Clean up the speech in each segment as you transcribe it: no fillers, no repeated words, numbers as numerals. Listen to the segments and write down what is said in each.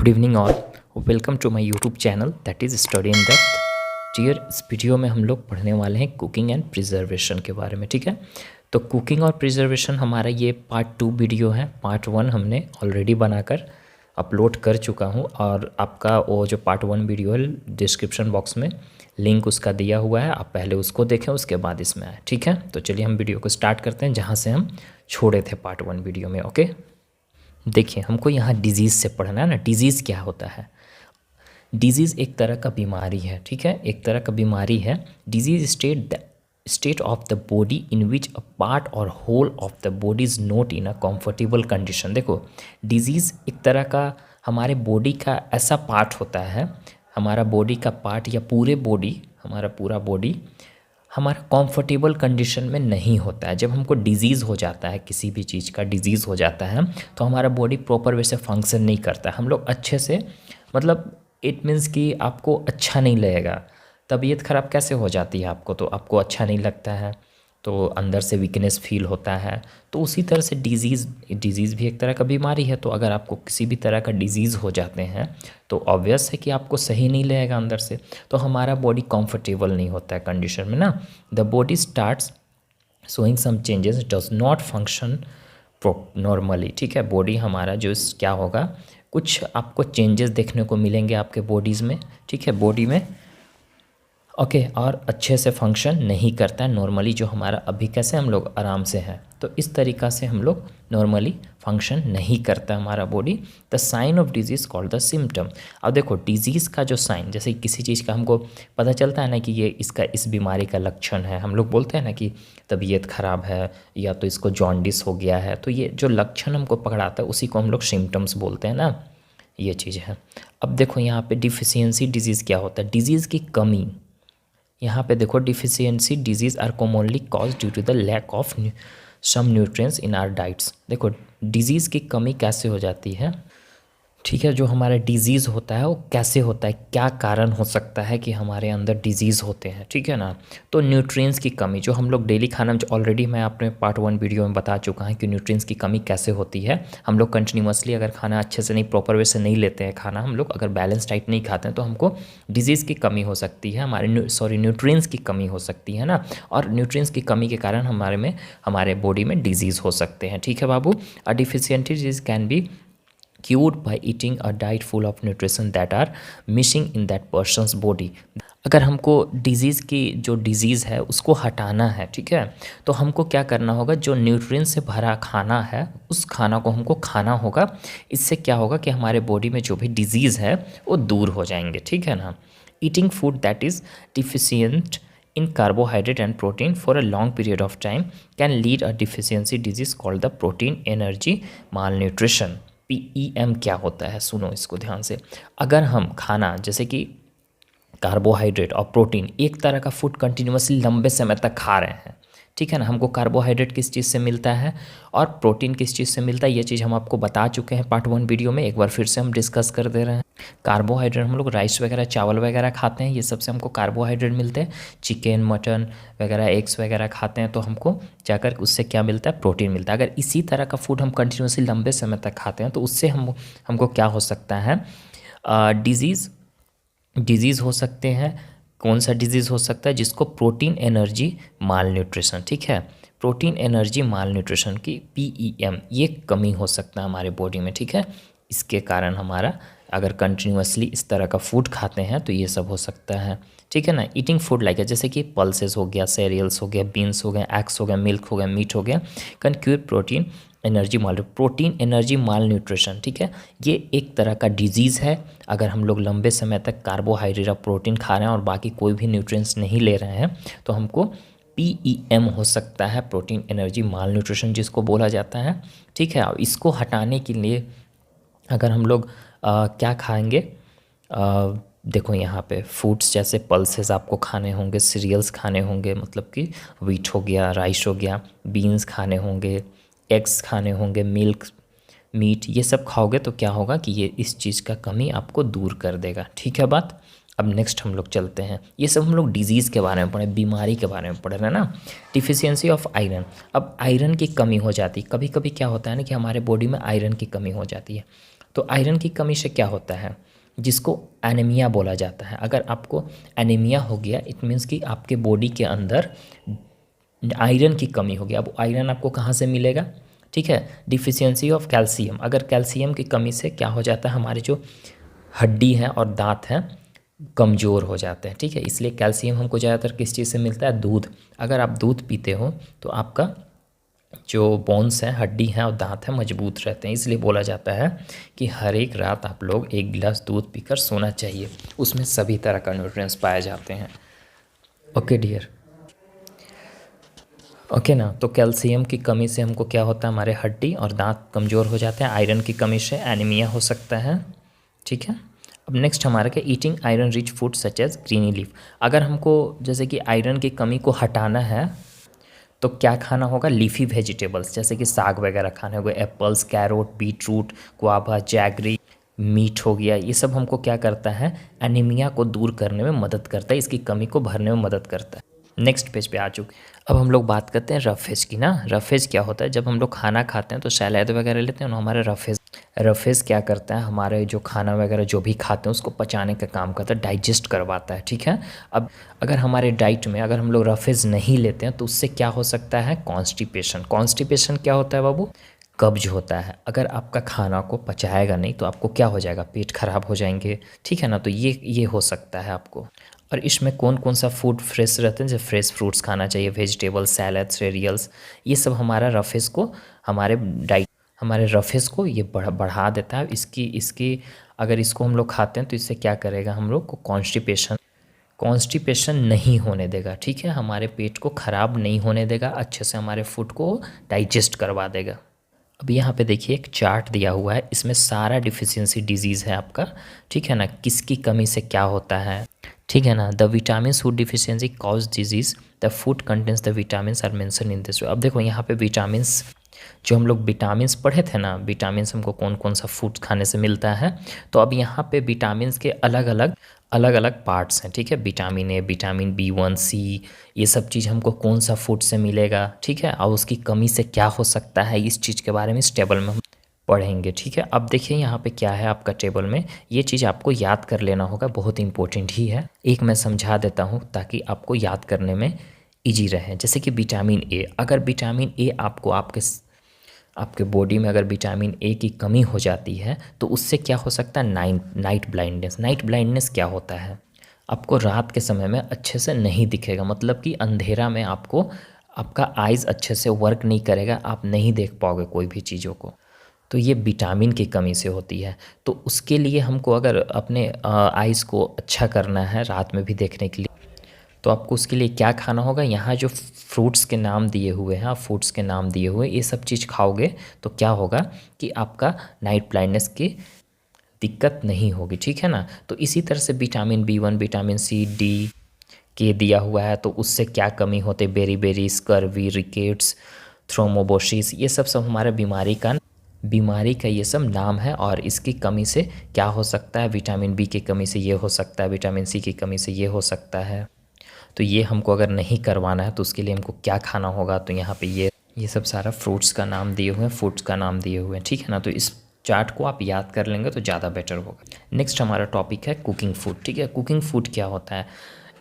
Good evening all, welcome to my YouTube channel that is study in depth. Dear, इस video में हम लोग पढ़ने वाले हैं कुकिंग एंड प्रिजर्वेशन के बारे में। ठीक है, तो कुकिंग और प्रिजर्वेशन हमारा ये पार्ट 2 वीडियो है। पार्ट 1 हमने ऑलरेडी बनाकर अपलोड कर चुका हूँ और आपका वो जो पार्ट 1 वीडियो है डिस्क्रिप्शन बॉक्स में लिंक उसका दिया हुआ है, आप पहले उसको देखें उसके बाद इसमें आए। ठीक है, तो चलिए हम वीडियो को स्टार्ट करते हैं जहाँ से हम छोड़े थे पार्ट 1 वीडियो में। ओके, देखिए हमको यहाँ डिजीज़ से पढ़ना है ना। डिजीज़ क्या होता है? डिजीज़ एक तरह का बीमारी है। ठीक है, एक तरह का बीमारी है। Disease state of the body in which a part or whole of the body is not in a comfortable condition. देखो, डिजीज़ एक तरह का हमारे बॉडी का ऐसा पार्ट होता है, हमारा बॉडी का पार्ट या पूरे बॉडी, हमारा पूरा बॉडी हमारा कंफर्टेबल कंडीशन में नहीं होता है। जब हमको डिजीज़ हो जाता है, किसी भी चीज़ का डिजीज़ हो जाता है, तो हमारा बॉडी प्रॉपर वे से फंक्शन नहीं करता है। हम लोग अच्छे से, मतलब इट मीन्स कि आपको अच्छा नहीं लगेगा। तबीयत ख़राब कैसे हो जाती है आपको, तो आपको अच्छा नहीं लगता है, तो अंदर से वीकनेस फील होता है। तो उसी तरह से डिजीज़ भी एक तरह का बीमारी है। तो अगर आपको किसी भी तरह का डिजीज़ हो जाते हैं तो ऑब्वियस है कि आपको सही नहीं लगेगा अंदर से, तो हमारा बॉडी कंफर्टेबल नहीं होता है कंडीशन में ना। The body starts showing some changes, does not function normally. ठीक है, बॉडी हमारा जो क्या होगा, कुछ आपको चेंजेस देखने को मिलेंगे आपके बॉडीज़ में। ठीक है, बॉडी में ओके और अच्छे से फंक्शन नहीं करता है नॉर्मली, जो हमारा अभी कैसे हम लोग आराम से हैं, तो इस तरीक़ा से हम लोग नॉर्मली फंक्शन नहीं करता हमारा body. The sign of disease called the symptom. अब देखो, डिजीज़ का जो साइन, जैसे किसी चीज़ का हमको पता चलता है ना कि ये इसका इस बीमारी का लक्षण है, हम लोग बोलते हैं ना कि तबीयत ख़राब है या तो इसको जॉन्डिस हो गया है, तो ये जो लक्षण हमको पकड़ाता है उसी को हम लोग सिम्टम्स बोलते हैं ना, ये चीज़ है। अब देखो यहाँ पे डिफिशियंसी डिजीज़ क्या होता है, डिजीज़ की कमी। यहाँ पे देखो, deficiency disease are commonly cause due to the lack of some nutrients in our diets. देखो, डिजीज़ की कमी कैसे हो जाती है, ठीक है, जो हमारा डिजीज़ होता है वो कैसे होता है, क्या कारण हो सकता है कि हमारे अंदर डिजीज़ होते हैं, ठीक है ना। तो न्यूट्रिएंट्स की कमी, जो हम लोग डेली खाना में, ऑलरेडी मैं आपने पार्ट 1 वीडियो में बता चुका हूँ कि न्यूट्रिएंट्स की कमी कैसे होती है। हम लोग कंटिन्यूसली अगर खाना अच्छे से नहीं, प्रॉपर वे से नहीं लेते हैं खाना, हम लोग अगर बैलेंस डाइट नहीं खाते हैं, तो हमको डिजीज़ की कमी हो सकती है, हमारे न्यूट्रिएंट्स की कमी हो सकती है ना। और न्यूट्रिएंट्स की कमी के कारण हमारे बॉडी में डिजीज़ हो सकते हैं। ठीक है बाबू, a deficient disease can be cured by eating a diet full of nutrition that are missing in that person's body। अगर हमको डिज़ीज़ की जो डिज़ीज़ है उसको हटाना है, ठीक है, तो हमको क्या करना होगा, जो न्यूट्रिएंट से भरा खाना है उस खाना को हमको खाना होगा। इससे क्या होगा कि हमारे बॉडी में जो भी डिज़ीज़ है वो दूर हो जाएंगे, ठीक है ना। Eating food that is deficient in carbohydrate and protein for a long period of time can lead a deficiency disease called the protein energy malnutrition। PEM क्या होता है, सुनो इसको ध्यान से। अगर हम खाना जैसे कि कार्बोहाइड्रेट और प्रोटीन, एक तरह का फूड कंटिन्यूसली लंबे समय तक खा रहे हैं, ठीक है ना, हमको कार्बोहाइड्रेट किस चीज़ से मिलता है और प्रोटीन किस चीज़ से मिलता है, ये चीज़ हम आपको बता चुके हैं पार्ट 1 वीडियो में, एक बार फिर से हम डिस्कस कर दे रहे हैं। कार्बोहाइड्रेट हम लोग राइस वगैरह, चावल वगैरह खाते हैं, ये सबसे हमको कार्बोहाइड्रेट मिलते हैं। चिकन, मटन वगैरह, एग्स वगैरह खाते हैं तो हमको जाकर उससे क्या मिलता है, प्रोटीन मिलता है। अगर इसी तरह का फूड हम कंटिन्यूसली लंबे समय तक खाते हैं तो उससे हमको क्या हो सकता है, डिजीज़ हो सकते हैं। कौन सा डिजीज़ हो सकता है, जिसको प्रोटीन एनर्जी माल न्यूट्रिशन, ठीक है, प्रोटीन एनर्जी माल न्यूट्रिशन की PEM, ये कमी हो सकता है हमारे बॉडी में, ठीक है। इसके कारण हमारा अगर कंटिन्यूसली इस तरह का फूड खाते हैं तो ये सब हो सकता है, ठीक है ना। ईटिंग फूड लाइक जैसे कि पल्सेस हो गया, सीरियल्स हो गया, बीन्स हो गए, एग्स हो गया, मिल्क हो गया, मीट हो गया, can cure protein energy mall nutrition, ठीक है। ये एक तरह का डिजीज़ है। अगर हम लोग लंबे समय तक कार्बोहाइड्रेट और प्रोटीन खा रहे हैं और बाकी कोई भी न्यूट्रिएंट्स नहीं ले रहे हैं तो हमको PEM हो सकता है, प्रोटीन एनर्जी माल न्यूट्रिशन जिसको बोला जाता है, ठीक है। इसको हटाने के लिए अगर हम लोग क्या खाएंगे, देखो यहाँ पे फूड्स जैसे पल्सेस आपको खाने होंगे, सीरियल्स खाने होंगे, मतलब कि वीट हो गया, राइस हो गया, बीन्स खाने होंगे, एग्स खाने होंगे, मिल्क, मीट, ये सब खाओगे तो क्या होगा कि ये इस चीज़ का कमी आपको दूर कर देगा, ठीक है बात। अब नेक्स्ट हम लोग चलते हैं, ये सब हम लोग डिजीज़ के बारे में पढ़े, बीमारी के बारे में पढ़ रहे हैं ना। डिफिशियंसी ऑफ आयरन, अब आयरन की कमी हो जाती है, कभी कभी क्या होता है ना कि हमारे बॉडी में आयरन की कमी हो जाती है। तो आयरन की कमी से क्या होता है, जिसको एनीमिया बोला जाता है। अगर आपको एनीमिया हो गया, इट मीन्स कि आपके बॉडी के अंदर आयरन की कमी होगी। अब आयरन आपको कहाँ से मिलेगा, ठीक है, डिफिशियंसी ऑफ कैल्शियम। अगर कैल्शियम की कमी से क्या हो जाता है, हमारे जो हड्डी हैं और दांत हैं कमज़ोर हो जाते हैं, ठीक है। इसलिए कैल्शियम हमको ज़्यादातर किस चीज़ से मिलता है, दूध। अगर आप दूध पीते हो तो आपका जो बोन्स हैं, हड्डी हैं और दांत हैं मजबूत रहते हैं। इसलिए बोला जाता है कि हर एक रात आप लोग 1 गिलास दूध पीकर सोना चाहिए, उसमें सभी तरह का न्यूट्रिएंट्स पाए जाते हैं। ओके डियर, ओके ना। तो कैल्शियम की कमी से हमको क्या होता है, हमारे हड्डी और दांत कमज़ोर हो जाते हैं। आयरन की कमी से एनीमिया हो सकता है, ठीक है। अब नेक्स्ट हमारा क्या, eating iron rich food such as greeny leaf. अगर हमको जैसे कि आयरन की कमी को हटाना है तो क्या खाना होगा, लीफी वेजिटेबल्स, जैसे कि साग वगैरह खाने होंगे, apples, carrot, beetroot, guava, jaggery, meat हो गया। ये सब हमको क्या करता है, एनीमिया को दूर करने में मदद करता है, इसकी कमी को भरने में मदद करता है। नेक्स्ट पेज पे आ चुके। अब हम लोग बात करते हैं रफेज की ना। रफेज क्या होता है, जब हम लोग खाना खाते हैं तो सैलेड वगैरह लेते हैं ना, हमारे रफेज क्या करता है, हमारे जो खाना वगैरह जो भी खाते हैं उसको पचाने का काम करता है, डाइजेस्ट करवाता है, ठीक है। अब अगर हमारे डाइट में अगर हम लोग रफेज नहीं लेते हैं तो उससे क्या हो सकता है, कॉन्स्टिपेशन। कॉन्स्टिपेशन क्या होता है बाबू, कब्ज होता है। अगर आपका खाना को पचाएगा नहीं तो आपको क्या हो जाएगा, पेट खराब हो जाएंगे, ठीक है ना। तो ये हो सकता है आपको। और इसमें कौन कौन सा फूड फ्रेश रहते हैं, जैसे फ्रेश फ्रूट्स खाना चाहिए, वेजिटेबल, सैलड, सीरियल्स, ये सब हमारा रफेज को, हमारे रफेज को ये बढ़ा देता है। इसकी अगर इसको हम लोग खाते हैं तो इससे क्या करेगा, हम लोग को कॉन्स्टिपेशन नहीं होने देगा, ठीक है। हमारे पेट को ख़राब नहीं होने देगा, अच्छे से हमारे फूड को डाइजेस्ट करवा देगा। अब यहाँ पे देखिए एक चार्ट दिया हुआ है, इसमें सारा डिफिशियंसी डिजीज़ है आपका, ठीक है ना, किसकी कमी से क्या होता है, ठीक है ना। The vitamin food deficiency cause disease, the food contents the vitamins are mention in this way. अब देखो यहाँ पे विटामिन्स, जो हम लोग विटामिन्स पढ़े थे ना, विटामिन्स हमको कौन कौन सा फूड खाने से मिलता है, तो अब यहाँ पे विटामिन्स के अलग अलग पार्ट्स हैं, ठीक है। Vitamin A, vitamin B1, C, ये सब चीज़ हमको कौन सा फूड से मिलेगा, ठीक है, और उसकी कमी से क्या हो सकता है, इस चीज़ के बारे में इस टेबल में हम पढ़ेंगे, ठीक है। अब देखिए यहाँ पे क्या है आपका टेबल में, ये चीज़ आपको याद कर लेना होगा, बहुत इंपॉर्टेंट ही है। एक मैं समझा देता हूँ ताकि आपको याद करने में ईजी रहे। जैसे कि विटामिन ए, अगर विटामिन ए आपको आपके बॉडी में अगर विटामिन ए की कमी हो जाती है तो उससे क्या हो सकता है, नाइट ब्लाइंडनेस। नाइट ब्लाइंडनेस क्या होता है, आपको रात के समय में अच्छे से नहीं दिखेगा, मतलब कि अंधेरा में आपका आइज़ अच्छे से वर्क नहीं करेगा, आप नहीं देख पाओगे कोई भी चीज़ों को। तो ये विटामिन की कमी से होती है। तो उसके लिए हमको अगर अपने आइज़ को अच्छा करना है रात में भी देखने के लिए, तो आपको उसके लिए क्या खाना होगा, यहाँ जो फ्रूट्स के नाम दिए हुए हैं, फ्रूट्स के नाम दिए हुए, ये सब चीज़ खाओगे तो क्या होगा कि आपका नाइट ब्लाइंडनेस की दिक्कत नहीं होगी, ठीक है ना। तो इसी तरह से vitamin B1, vitamin C, D के दिया हुआ है, तो उससे क्या कमी होते, बेरी, स्कर्वी, रिकेट्स, थ्रोम्बोसिस, ये सब हमारे बीमारी का ये सब नाम है। और इसकी कमी से क्या हो सकता है, विटामिन B की कमी से ये हो सकता है, विटामिन C की कमी से ये हो सकता है। तो ये हमको अगर नहीं करवाना है तो उसके लिए हमको क्या खाना होगा, तो यहाँ पे ये सब सारा फ्रूट्स का नाम दिए हुए हैं, फूड्स का नाम दिए हुए हैं, ठीक है ना। तो इस चार्ट को आप याद कर लेंगे तो ज़्यादा बेटर होगा। नेक्स्ट हमारा टॉपिक है कुकिंग फूड, ठीक है। कुकिंग फूड क्या होता है,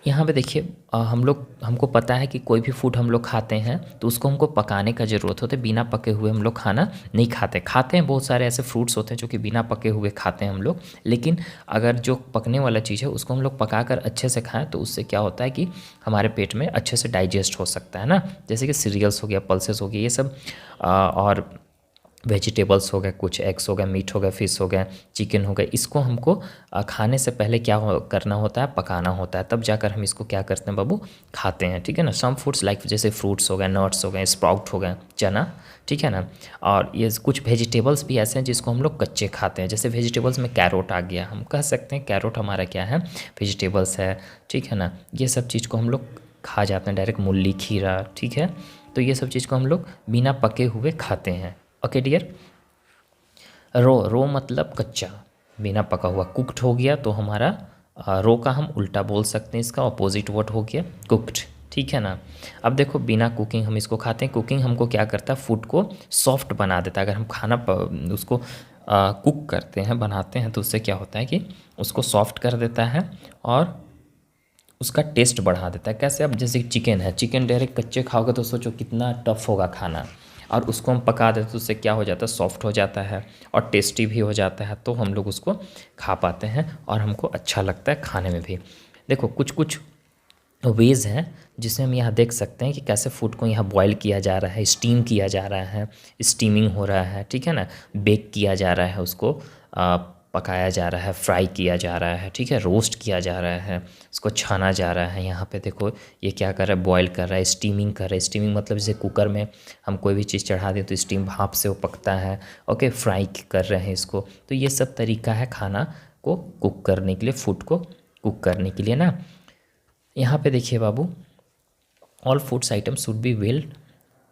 यहाँ पे देखिए हमको पता है कि कोई भी फूड हम लोग खाते हैं तो उसको हमको पकाने का ज़रूरत होता है, बिना पके हुए हम लोग खाना नहीं खाते हैं। बहुत सारे ऐसे फ्रूट्स होते हैं जो कि बिना पके हुए खाते हैं हम लोग, लेकिन अगर जो पकने वाला चीज़ है उसको हम लोग पकाकर अच्छे से खाएं तो उससे क्या होता है कि हमारे पेट में अच्छे से डाइजेस्ट हो सकता है ना। जैसे कि सीरियल्स हो गया, पल्सेस हो गया, ये सब और वेजिटेबल्स हो गए, कुछ एग्स हो गए, मीट हो गया, फिश हो गया, चिकन हो गया, इसको हमको खाने से पहले क्या करना होता है, पकाना होता है, तब जाकर हम इसको क्या करते हैं बाबू, खाते हैं, ठीक है ना। सम फूड्स लाइक जैसे फ्रूट्स हो गए, नट्स हो गए, स्प्राउट हो गए, चना, ठीक है ना। और ये कुछ वेजिटेबल्स भी ऐसे हैं जिसको हम लोग कच्चे खाते हैं, जैसे वेजिटेबल्स में कैरोट आ गया, हम कह सकते हैं कैरोट हमारा क्या है, वेजिटेबल्स है, ठीक है ना। ये सब चीज़ को हम लोग खा जाते हैं डायरेक्ट, मूली, खीरा, ठीक है। तो ये सब चीज़ को हम लोग बिना पके हुए खाते हैं। ओके डियर, रो मतलब कच्चा, बिना पका हुआ। कुक्ड हो गया तो हमारा रो का हम उल्टा बोल सकते हैं, इसका अपोजिट वर्ड हो गया कुक्ड, ठीक है ना। अब देखो बिना कुकिंग हम इसको खाते हैं, कुकिंग हमको क्या करता है, फूड को सॉफ्ट बना देता है। अगर हम खाना उसको कुक करते हैं, बनाते हैं, तो उससे क्या होता है कि उसको सॉफ्ट कर देता है और उसका टेस्ट बढ़ा देता है। कैसे? अब जैसे चिकन है, चिकन डायरेक्ट कच्चे खाओगे तो सोचो कितना टफ होगा खाना, और उसको हम पका देते तो उससे क्या हो जाता है, सॉफ्ट हो जाता है और टेस्टी भी हो जाता है, तो हम लोग उसको खा पाते हैं और हमको अच्छा लगता है खाने में भी। देखो कुछ कुछ वेज़ हैं जिसे हम यहाँ देख सकते हैं कि कैसे फूड को यहाँ बॉईल किया जा रहा है, स्टीम किया जा रहा है, स्टीमिंग हो रहा है, ठीक है ना, बेक किया जा रहा है, उसको पकाया जा रहा है, फ्राई किया जा रहा है, ठीक है, रोस्ट किया जा रहा है, उसको छाना जा रहा है। यहाँ पे देखो ये क्या कर रहा है, बॉईल कर रहा है, स्टीमिंग कर रहा है। स्टीमिंग मतलब जैसे कुकर में हम कोई भी चीज़ चढ़ा दें तो स्टीम भाप से वो पकता है। ओके, फ्राई कर रहे हैं इसको। तो ये सब तरीका है खाना को कुक करने के लिए, फूड को कुक करने के लिए ना। यहाँ पे देखिए बाबू, all foods item should be well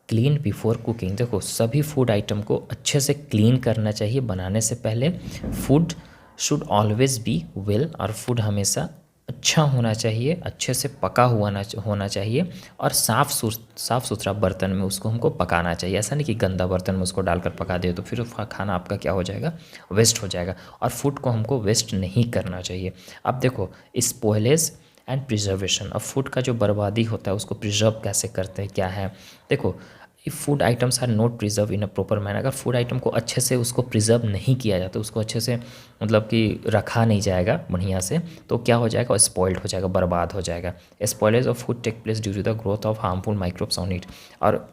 clean before cooking. देखो सभी फूड आइटम को अच्छे से क्लीन करना चाहिए बनाने से पहले। Food should always be well, और फूड हमेशा अच्छा होना चाहिए, अच्छे से पका हुआ होना चाहिए, और साफ़ सुथरा बर्तन में उसको हमको पकाना चाहिए। ऐसा नहीं कि गंदा बर्तन में उसको डालकर पका दे तो फिर खाना आपका क्या हो जाएगा, वेस्ट हो जाएगा। और फूड को हमको वेस्ट नहीं करना चाहिए। अब देखो स्पॉयलेज एंड प्रिजर्वेशन, अब फूड का जो बर्बादी होता है उसको प्रिजर्व कैसे करते हैं, क्या है। देखो if food items are not preserve in a proper manner, अगर फूड आइटम को अच्छे से उसको प्रिजर्व नहीं किया जाता, उसको अच्छे से मतलब कि रखा नहीं जाएगा बढ़िया से, तो क्या हो जाएगा, स्पॉइल्ड हो जाएगा, बर्बाद हो जाएगा। Spoilage of food take place due to the growth of harmful microbes on it. और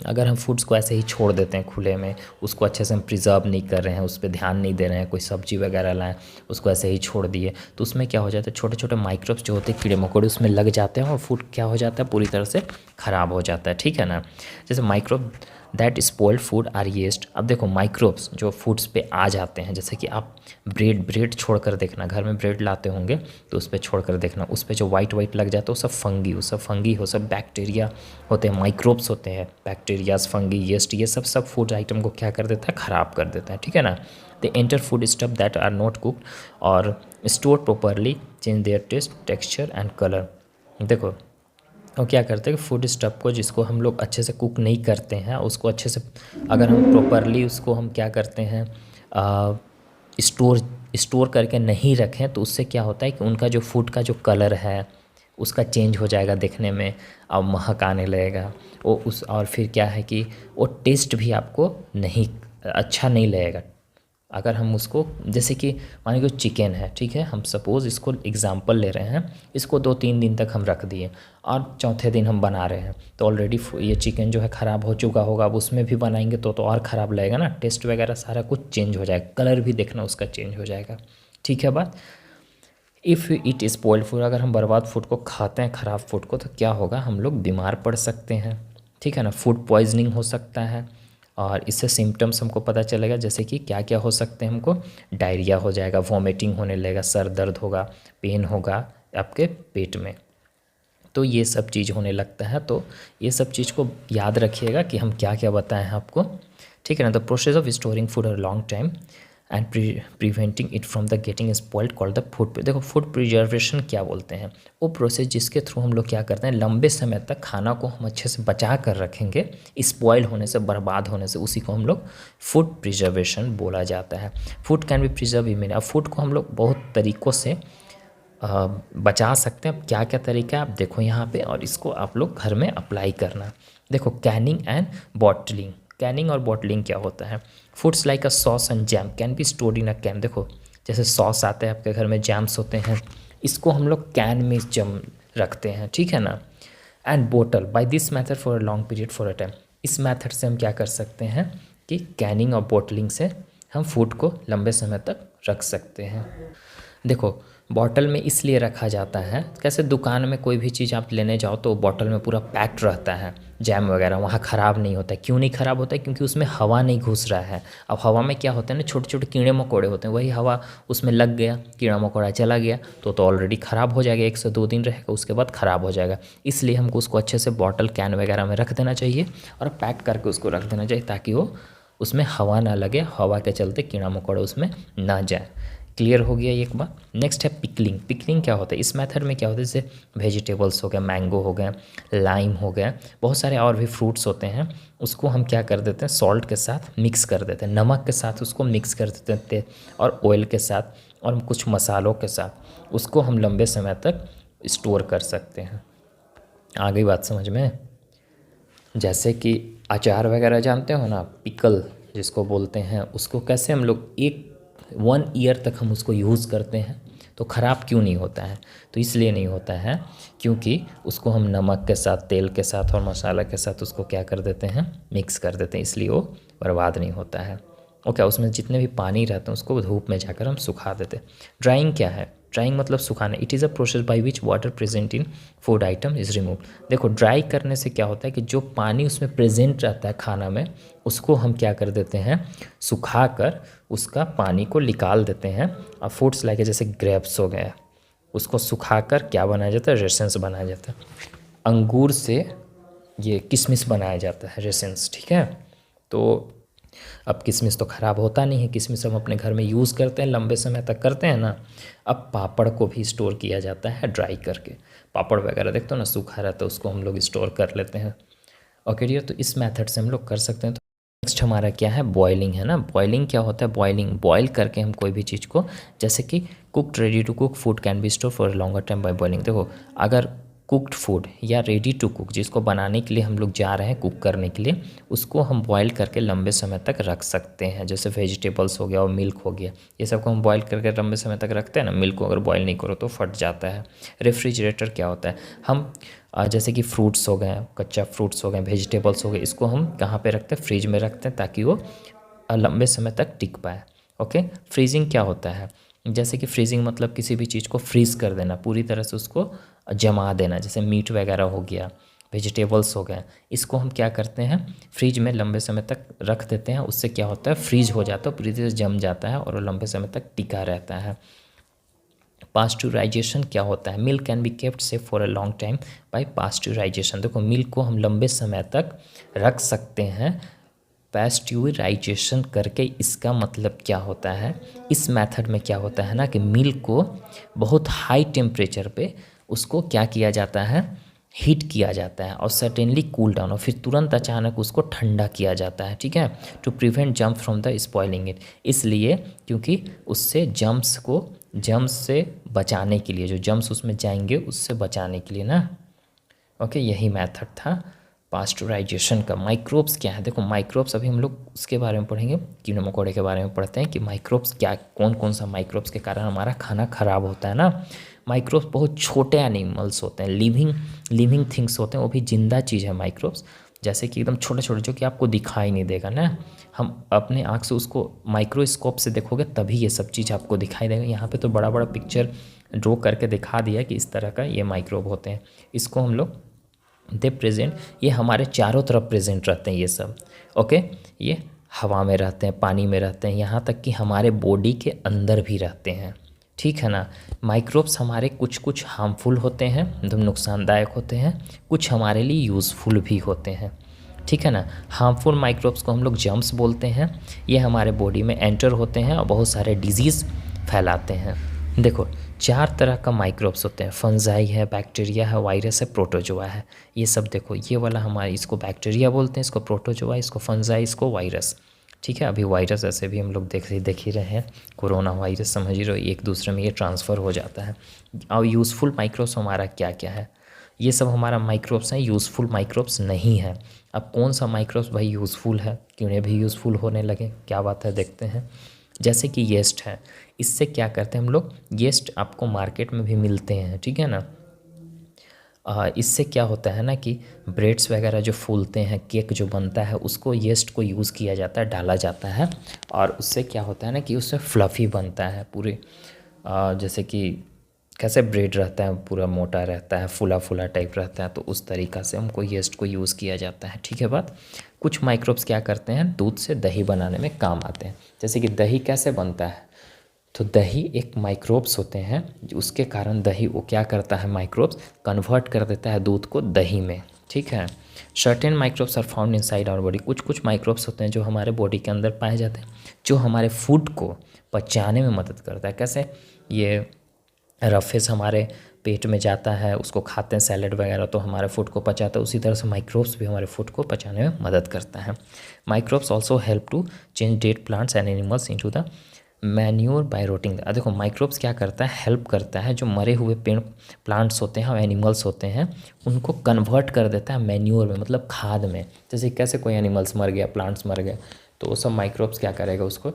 अगर हम फूड्स को ऐसे ही छोड़ देते हैं खुले में, उसको अच्छे से हम प्रिजर्व नहीं कर रहे हैं, उस पर ध्यान नहीं दे रहे हैं, कोई सब्जी वगैरह लाएँ उसको ऐसे ही छोड़ दिए, तो उसमें क्या हो जाता है, छोटे छोटे माइक्रोब्स जो होते हैं, कीड़े मकोड़े उसमें लग जाते हैं और फूड क्या हो जाता है, पूरी तरह से ख़राब हो जाता है, ठीक है ना। जैसे microbe that spoiled food are yeast. अब देखो माइक्रोब्स जो फूड्स पे आ जाते हैं, जैसे कि आप ब्रेड छोड़ कर देखना, घर में ब्रेड लाते होंगे तो उस पर छोड़ कर देखना, उस पर जो वाइट लग जाता है वो सब फंगी हो, सब बैक्टीरिया होते हैं, माइक्रोब्स होते हैं, बैक्टीरियाज, फंगी, येस्ट, ये सब फूड आइटम को क्या कर देता है, ख़राब कर देता है, ठीक है ना। They enter food stuff that are not cooked or store properly, change their taste, texture and colour. देखो और क्या करते हैं कि फूड स्टफ को जिसको हम लोग अच्छे से कुक नहीं करते हैं, उसको अच्छे से अगर हम प्रॉपरली उसको हम क्या करते हैं, स्टोर करके नहीं रखें, तो उससे क्या होता है कि उनका जो फूड का जो कलर है उसका चेंज हो जाएगा देखने में, और महक आने लगेगा वो उस, और फिर क्या है कि वो टेस्ट भी आपको नहीं अच्छा नहीं लगेगा। अगर हम उसको जैसे कि मान लो चिकन है, ठीक है, हम सपोज़ इसको एग्जांपल ले रहे हैं, इसको 2-3 दिन तक हम रख दिए और चौथे दिन हम बना रहे हैं, तो ऑलरेडी ये चिकन जो है ख़राब हो चुका होगा। अब उसमें भी बनाएंगे तो और ख़राब लगेगा ना, टेस्ट वगैरह सारा कुछ चेंज हो जाएगा, कलर भी देखना उसका चेंज हो जाएगा, ठीक है बात। If it is spoiled food, अगर हम बर्बाद फूड को खाते हैं, ख़राब फूड को, तो क्या होगा, हम लोग बीमार पड़ सकते हैं, ठीक है ना, फूड पॉइजनिंग हो सकता है। और इससे सिम्टम्स हमको पता चलेगा, जैसे कि क्या क्या हो सकते हैं, हमको डायरिया हो जाएगा, वॉमिटिंग होने लगेगा, सर दर्द होगा, पेन होगा आपके पेट में, तो ये सब चीज़ होने लगता है। तो ये सब चीज़ को याद रखिएगा कि हम क्या क्या बताएं हैं आपको, ठीक है ना। The process of storing food a long time and preventing it from the getting spoiled called the food. देखो फूड प्रिजर्वेशन क्या बोलते हैं, वो प्रोसेस जिसके थ्रू हम लोग क्या करते हैं, लंबे समय तक खाना को हम अच्छे से बचा कर रखेंगे स्पॉइल होने से, बर्बाद होने से, उसी को हम लोग फूड प्रिजर्वेशन बोला जाता है। Food can be preserve in many, अब फूड को हम लोग बहुत तरीक़ों से बचा सकते हैं। अब क्या क्या तरीका है आप देखो यहाँ पे, और इसको आप लोग घर में अप्लाई करना। देखो कैनिंग एंड बॉटलिंग, कैनिंग और बॉटलिंग क्या होता है, foods like a sauce and jam can be stored in a can. देखो जैसे सॉस आते हैं आपके घर में, जैम्स होते हैं, इसको हम लोग कैन में जम रखते हैं, ठीक है ना। And bottle by this method for a long period for a time, इस मेथड से हम क्या कर सकते हैं कि कैनिंग और बॉटलिंग से हम फूड को लंबे समय तक रख सकते हैं। देखो बॉटल में इसलिए रखा जाता है, कैसे दुकान में कोई भी चीज़ आप लेने जाओ तो बॉटल में पूरा पैक्ड रहता है, जैम वगैरह वहाँ ख़राब नहीं होता है। क्यों नहीं ख़राब होता है, क्योंकि उसमें हवा नहीं घुस रहा है। अब हवा में क्या होता है ना, छोटे छोटे कीड़े मकोड़े होते हैं, वही हवा उसमें लग गया, कीड़ा मकोड़ा चला गया तो ऑलरेडी ख़राब हो जाएगा, 1 से 2 दिन रहेगा, उसके बाद ख़राब हो जाएगा। इसलिए हमको उसको अच्छे से बॉटल कैन वगैरह में रख देना चाहिए और पैक करके उसको रख देना चाहिए, ताकि वो उसमें हवा ना लगे, हवा के चलते कीड़ा मकोड़ा उसमें ना जाए। क्लियर हो गया एक बार। नेक्स्ट है पिकलिंग। पिकलिंग क्या होता है? इस मेथड में क्या होता है, जैसे वेजिटेबल्स हो गए, मैंगो हो गए, लाइम हो गए, बहुत सारे और भी फ्रूट्स होते हैं, उसको हम क्या कर देते हैं, सॉल्ट के साथ मिक्स कर देते हैं, नमक के साथ उसको मिक्स कर देते हैं, तेल और ऑयल के साथ और कुछ मसालों के साथ उसको हम लंबे समय तक स्टोर कर सकते हैं। आ गई बात समझ में? जैसे कि अचार वगैरह जानते हो ना, पिकल जिसको बोलते हैं, उसको कैसे हम लोग 1 ईयर तक हम उसको यूज़ करते हैं, तो ख़राब क्यों नहीं होता है? तो इसलिए नहीं होता है क्योंकि उसको हम नमक के साथ, तेल के साथ और मसाला के साथ उसको क्या कर देते हैं, मिक्स कर देते हैं, इसलिए वो बर्बाद नहीं होता है। ओके, उसमें जितने भी पानी रहते हैं उसको धूप में जाकर हम सुखा देते हैं। ड्राइंग क्या है? ड्राइंग मतलब सुखाना। It is a process by which water present in food item is remove. देखो, ड्राई करने से क्या होता है कि जो पानी उसमें प्रेजेंट रहता है खाना में, उसको हम क्या कर देते हैं, सुखा कर उसका पानी को निकाल देते हैं। और फूड्स लाइक जैसे ग्रेप्स हो गए, उसको सुखा कर क्या बनाया जाता है, रेसेंस बनाया जाता है। अंगूर से ये किशमिश बनाया जाता है, रेसेंस, ठीक है। तो अब किशमिश तो ख़राब होता नहीं है, किशमिश हम अपने घर में यूज़ करते हैं, लंबे समय तक करते हैं ना। अब पापड़ को भी स्टोर किया जाता है ड्राई करके। पापड़ वगैरह देखते हो ना, सूखा रहता है, उसको हम लोग स्टोर कर लेते हैं। ओके डियर, तो इस मेथड से हम लोग कर सकते हैं। तो नेक्स्ट हमारा क्या है, बॉइलिंग है ना। बॉइलिंग क्या होता है? बॉइल करके हम कोई भी चीज़ को, जैसे कि cooked ready to cook food can be store for longer time by boiling. देखो, अगर कुक्ड फूड या रेडी टू कुक, जिसको बनाने के लिए हम लोग जा रहे हैं, कुक करने के लिए, उसको हम बॉईल करके लंबे समय तक रख सकते हैं। जैसे वेजिटेबल्स हो गया और मिल्क हो गया, ये सब को हम बॉईल करके लंबे समय तक रखते हैं ना। मिल्क को अगर बॉईल नहीं करो तो फट जाता है। रेफ्रिजरेटर क्या होता है? हम जैसे कि फ्रूट्स हो गए, कच्चा फ्रूट्स हो गए, वेजिटेबल्स हो गए, इसको हम कहाँ पे रखते हैं? फ्रिज में रखते हैं, ताकि वो लंबे समय तक टिक पाए। ओके, फ्रीजिंग क्या होता है? जैसे कि फ्रीजिंग मतलब किसी भी चीज़ को फ्रीज़ कर देना, पूरी तरह से उसको जमा देना। जैसे मीट वगैरह हो गया, वेजिटेबल्स हो गए, इसको हम क्या करते हैं, फ्रिज में लंबे समय तक रख देते हैं। उससे क्या होता है, फ्रीज हो जाता है, पूरी तरह से जम जाता है और वो लंबे समय तक टिका रहता है। पास्चुराइजेशन क्या होता है? Milk can be kept safe for a long time by pasteurisation. देखो, मिल्क को हम लंबे समय तक रख सकते हैं पास्चुराइजेशन करके। इसका मतलब क्या होता है, इस मेथड में क्या होता है ना कि मिल्क को बहुत हाई टेम्परेचर पे उसको क्या किया जाता है, हीट किया जाता है और सर्टेनली कूल डाउन, और फिर तुरंत अचानक उसको ठंडा किया जाता है, ठीक है, to prevent jump from the spoiling it. इसलिए क्योंकि उससे जम्स से बचाने के लिए, जो जम्स उसमें जाएंगे उससे बचाने के लिए ना। ओके, यही मेथड था पास्चुराइजेशन का। माइक्रोब्स क्या है? देखो, माइक्रोब्स अभी हम लोग उसके बारे में पढ़ेंगे, कीड़े मकोड़े के बारे में पढ़ते हैं कि माइक्रोब्स क्या, कौन कौन सा माइक्रोब्स के कारण हमारा खाना ख़राब होता है ना। माइक्रोब्स बहुत छोटे एनिमल्स होते हैं, लिविंग थिंग्स होते हैं, वो भी जिंदा चीज़ है माइक्रोब्स। जैसे कि एकदम छोटे छोटे, जो कि आपको दिखाई नहीं देगा ना, हम अपने आँख से उसको माइक्रोस्कोप से देखोगे तभी ये सब चीज़ आपको दिखाई देगा। यहाँ पे तो बड़ा बड़ा पिक्चर ड्रॉ करके दिखा दिया कि इस तरह का ये माइक्रोब होते हैं। इसको हम लोग दे प्रेजेंट, ये हमारे चारों तरफ प्रेजेंट रहते हैं ये सब। ओके, ये हवा में रहते हैं, पानी में रहते हैं, यहाँ तक कि हमारे बॉडी के अंदर भी रहते हैं, ठीक है ना। माइक्रोब्स हमारे कुछ हार्मफुल होते हैं, एकदम नुकसानदायक होते हैं, कुछ हमारे लिए यूज़फुल भी होते हैं, ठीक है ना। हार्मफुल माइक्रोब्स को हम लोग जर्म्स बोलते हैं। ये हमारे बॉडी में एंटर होते हैं और बहुत सारे डिजीज़ फैलाते हैं। देखो, 4 तरह का माइक्रोब्स होते हैं, फंजाई है, बैक्टीरिया है, वायरस है, प्रोटोजोआ है। ये सब देखो, ये वाला हमारे, इसको बैक्टीरिया बोलते हैं, इसको प्रोटोजोआ, इसको फंजाई, इसको वायरस, ठीक है। अभी वायरस ऐसे भी हम लोग देख ही रहे हैं, कोरोना वायरस समझ ही रहे हो, एक दूसरे में ये ट्रांसफ़र हो जाता है। और यूज़फुल माइक्रोब्स हमारा क्या क्या है? ये सब हमारा माइक्रोब्स हैं, यूज़फुल माइक्रोब्स नहीं है। अब कौन सा माइक्रोब्स भाई यूज़फुल है, क्यों भी यूज़फुल होने लगे, क्या बात है, देखते हैं। जैसे कि येस्ट है, इससे क्या करते हैं हम लोग, येस्ट आपको मार्केट में भी मिलते हैं, ठीक है ना। इससे क्या होता है ना कि ब्रेड्स वगैरह जो फूलते हैं, केक जो बनता है, उसको येस्ट को यूज़ किया जाता है, डाला जाता है, और उससे क्या होता है ना कि उससे फ्लफ़ी बनता है पूरे। जैसे कि कैसे ब्रेड रहता है, पूरा मोटा रहता है, फूला फूला टाइप रहता है, तो उस तरीक़ा से हमको येस्ट को यूज़ किया जाता है, ठीक है बात। कुछ माइक्रोब्स क्या करते हैं, दूध से दही बनाने में काम आते हैं। जैसे कि दही कैसे बनता है, तो दही एक माइक्रोब्स होते हैं, उसके कारण दही वो क्या करता है, माइक्रोब्स कन्वर्ट कर देता है दूध को दही में, ठीक है। Certain microbes are found inside our body, कुछ माइक्रोब्स होते हैं जो हमारे बॉडी के अंदर पाए जाते हैं, जो हमारे फूड को पचाने में मदद करता है। कैसे? ये रफेज हमारे पेट में जाता है, उसको खाते हैं सैलेड वगैरह, तो हमारे फूड को पचाता है। उसी तरह से माइक्रोब्स भी हमारे फूड को पचाने में मदद करता है। Microbes also help to change dead plants and animals into the manure by rotting. देखो माइक्रोब्स क्या करता है, हेल्प करता है जो मरे हुए पेड़ प्लांट्स होते हैं और एनिमल्स होते हैं उनको कन्वर्ट कर देता है मैन्योर में, मतलब खाद में। जैसे कैसे कोई एनिमल्स मर गया, प्लांट्स मर गए, तो वो सब माइक्रोब्स क्या करेगा, उसको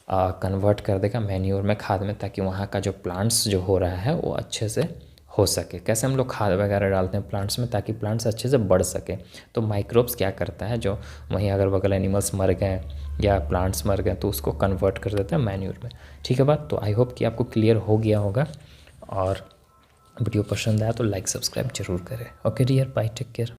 कन्वर्ट कर देगा मैन्योर में, खाद में, ताकि वहाँ का जो प्लांट्स जो हो रहा है वो अच्छे से हो सके। कैसे? हम लोग खाद वगैरह डालते हैं प्लांट्स में ताकि प्लांट्स अच्छे से बढ़ सके। तो माइक्रोब्स क्या करता है, जो वहीं अगल बगल एनिमल्स मर गए या प्लांट्स मर गए तो उसको कन्वर्ट कर देता है मैन्योर में। ठीक है बात? तो आई होप कि आपको क्लियर हो गया होगा, और वीडियो पसंद आया तो लाइक सब्सक्राइब जरूर करें। Okay dear, bye, take care.